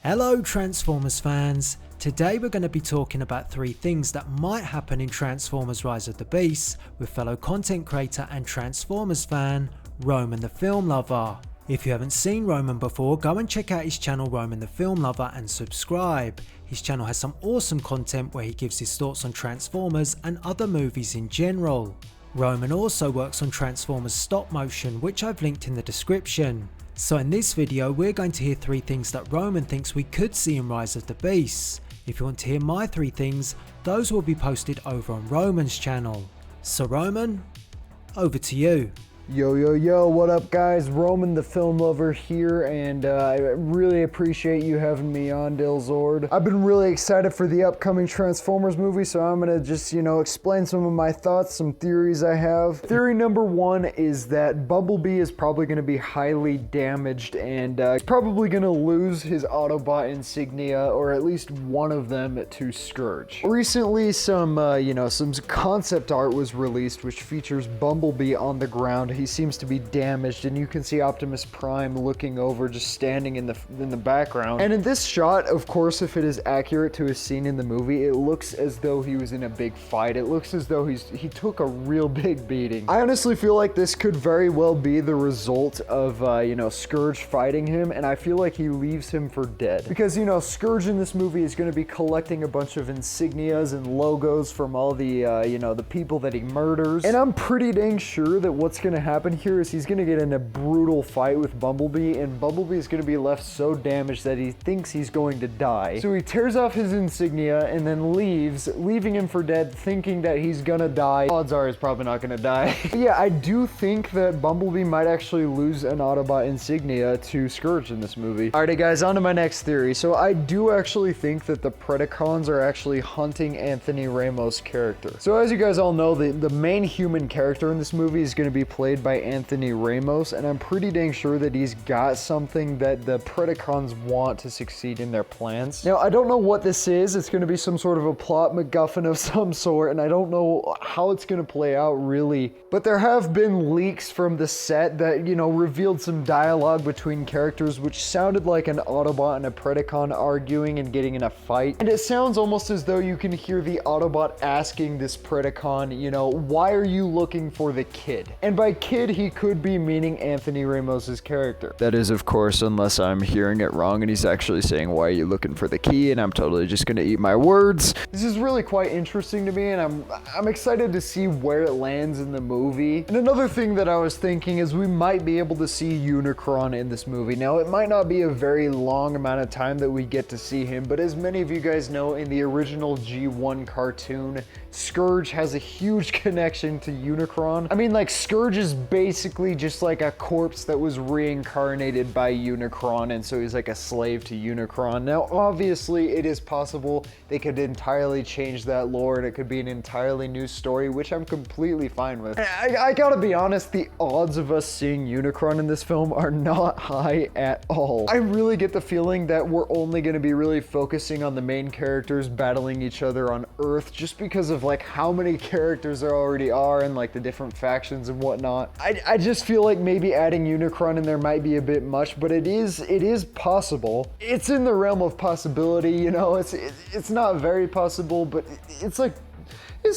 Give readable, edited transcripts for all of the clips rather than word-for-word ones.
Hello Transformers fans, today we're going to be talking about 3 things that might happen in Transformers Rise of the Beasts with fellow content creator and Transformers fan, Roman the Film Lover. If you haven't seen Roman before, go and check out his channel Roman the Film Lover and subscribe. His channel has some awesome content where he gives his thoughts on Transformers and other movies in general. Roman also works on Transformers stop motion, which I've linked in the description. So in this video we're going to hear 3 things that Roman thinks we could see in Rise of the Beasts. If you want to hear my 3 things, those will be posted over on Roman's channel. So Roman, over to you. Yo, what up guys? Roman the Film Lover here, and I really appreciate you having me on, Dilzord. I've been really excited for the upcoming Transformers movie, so I'm gonna just, explain some of my thoughts, some theories I have. Theory number 1 is that Bumblebee is probably gonna be highly damaged, and he's probably gonna lose his Autobot insignia, or at least one of them, to Scourge. Recently, some concept art was released which features Bumblebee on the ground. He seems to be damaged, and you can see Optimus Prime looking over, just standing in the background. And in this shot, of course, if it is accurate to a scene in the movie, it looks as though he was in a big fight. It looks as though he took a real big beating. I honestly feel like this could very well be the result of Scourge fighting him, and I feel like he leaves him for dead. Because Scourge in this movie is going to be collecting a bunch of insignias and logos from all the the people that he murders. And I'm pretty dang sure that what's going to happen here is he's going to get in a brutal fight with Bumblebee, and Bumblebee is going to be left so damaged that he thinks he's going to die. So he tears off his insignia and then leaves, leaving him for dead, thinking that he's gonna die. Odds are he's probably not gonna die. Yeah, I do think that Bumblebee might actually lose an Autobot insignia to Scourge in this movie. Alrighty guys, on to my next theory. So I do actually think that the Predacons are actually hunting Anthony Ramos' character. So as you guys all know, the main human character in this movie is going to be played by Anthony Ramos, and I'm pretty dang sure that he's got something that the Predacons want to succeed in their plans. Now, I don't know what this is. It's going to be some sort of a plot MacGuffin of some sort, and I don't know how it's going to play out really. But there have been leaks from the set that, revealed some dialogue between characters which sounded like an Autobot and a Predacon arguing and getting in a fight. And it sounds almost as though you can hear the Autobot asking this Predacon, why are you looking for the kid? And by kid, he could be meaning Anthony Ramos' character. That is, of course, unless I'm hearing it wrong and he's actually saying, why are you looking for the key? And I'm totally just gonna eat my words. This is really quite interesting to me, and I'm excited to see where it lands in the movie. And another thing that I was thinking is we might be able to see UNICRON in this movie. Now, it might not be a very long amount of time that we get to see him, but as many of you guys know, in the original G1 cartoon, Scourge has a huge connection to UNICRON. I mean, like, Scourge is basically just like a corpse that was reincarnated by UNICRON, and so he's like a slave to UNICRON. Now, obviously, it is possible they could entirely change that lore, and it could be an entirely new story, which I'm completely fine with. I gotta be honest, the odds of us seeing UNICRON in this film are not high at all. I really get the feeling that we're only gonna be really focusing on the main characters battling each other on Earth, just because of like how many characters there already are and like the different factions and whatnot. I just feel like maybe adding UNICRON in there might be a bit much, but it is possible. It's in the realm of possibility, it's not very possible, but it's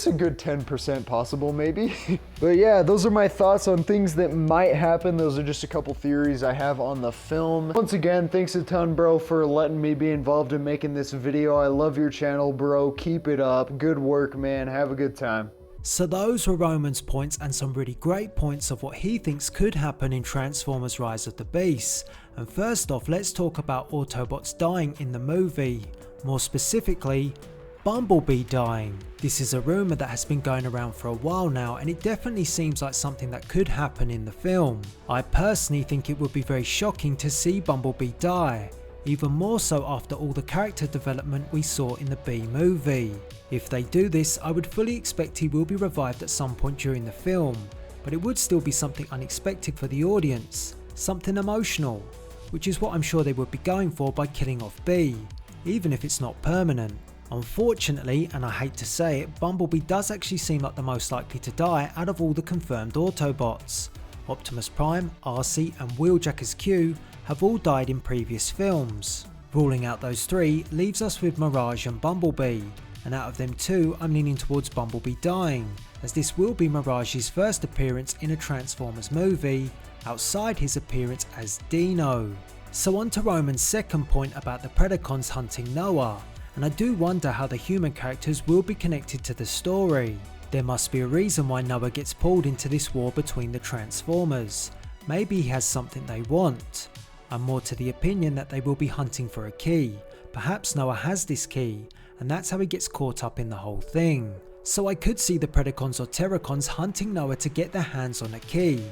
a good 10% possible maybe. But yeah, those are my thoughts on things that might happen. Those are just a couple theories I have on the film. Once again, thanks a ton, bro, for letting me be involved in making this video. I love your channel, bro. Keep it up. Good work, man. Have a good time. So those were Roman's points, and some really great points of what he thinks could happen in Transformers Rise of the Beasts. And first off, let's talk about Autobots dying in the movie. More specifically, Bumblebee dying. This is a rumour that has been going around for a while now, and it definitely seems like something that could happen in the film. I personally think it would be very shocking to see Bumblebee die, even more so after all the character development we saw in the B movie. If they do this, I would fully expect he will be revived at some point during the film, but it would still be something unexpected for the audience, something emotional, which is what I'm sure they would be going for by killing off B, even if it's not permanent. Unfortunately, and I hate to say it, Bumblebee does actually seem like the most likely to die out of all the confirmed Autobots. Optimus Prime, RC and Wheeljack as Q have all died in previous films. Ruling out those three leaves us with Mirage and Bumblebee, and out of them two I'm leaning towards Bumblebee dying, as this will be Mirage's first appearance in a Transformers movie, outside his appearance as Dino. So on to Roman's second point about the Predacons hunting Noah, and I do wonder how the human characters will be connected to the story. There must be a reason why Noah gets pulled into this war between the Transformers. Maybe he has something they want. I'm more to the opinion that they will be hunting for a key. Perhaps Noah has this key, and that's how he gets caught up in the whole thing. So I could see the Predacons or Terracons hunting Noah to get their hands on a key.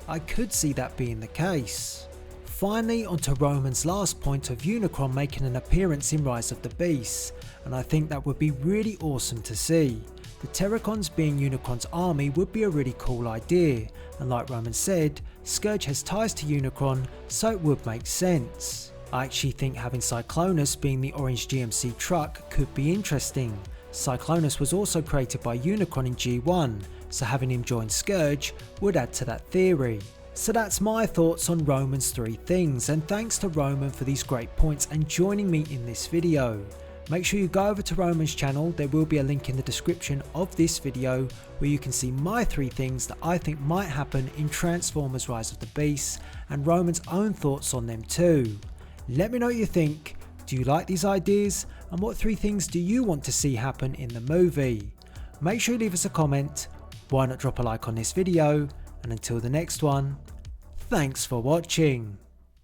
I could see that being the case. Finally, onto Roman's last point of Unicron making an appearance in Rise of the Beasts, and I think that would be really awesome to see. The Terracons being Unicron's army would be a really cool idea, and like Roman said, Scourge has ties to Unicron, so it would make sense. I actually think having Cyclonus being the orange GMC truck could be interesting. Cyclonus was also created by Unicron in G1, so having him join Scourge would add to that theory. So that's my thoughts on Roman's 3 things, and thanks to Roman for these great points and joining me in this video. Make sure you go over to Roman's channel, there will be a link in the description of this video where you can see my 3 things that I think might happen in Transformers Rise of the Beasts and Roman's own thoughts on them too. Let me know what you think, do you like these ideas, and what 3 things do you want to see happen in the movie? Make sure you leave us a comment, why not drop a like on this video, and until the next one, thanks for watching.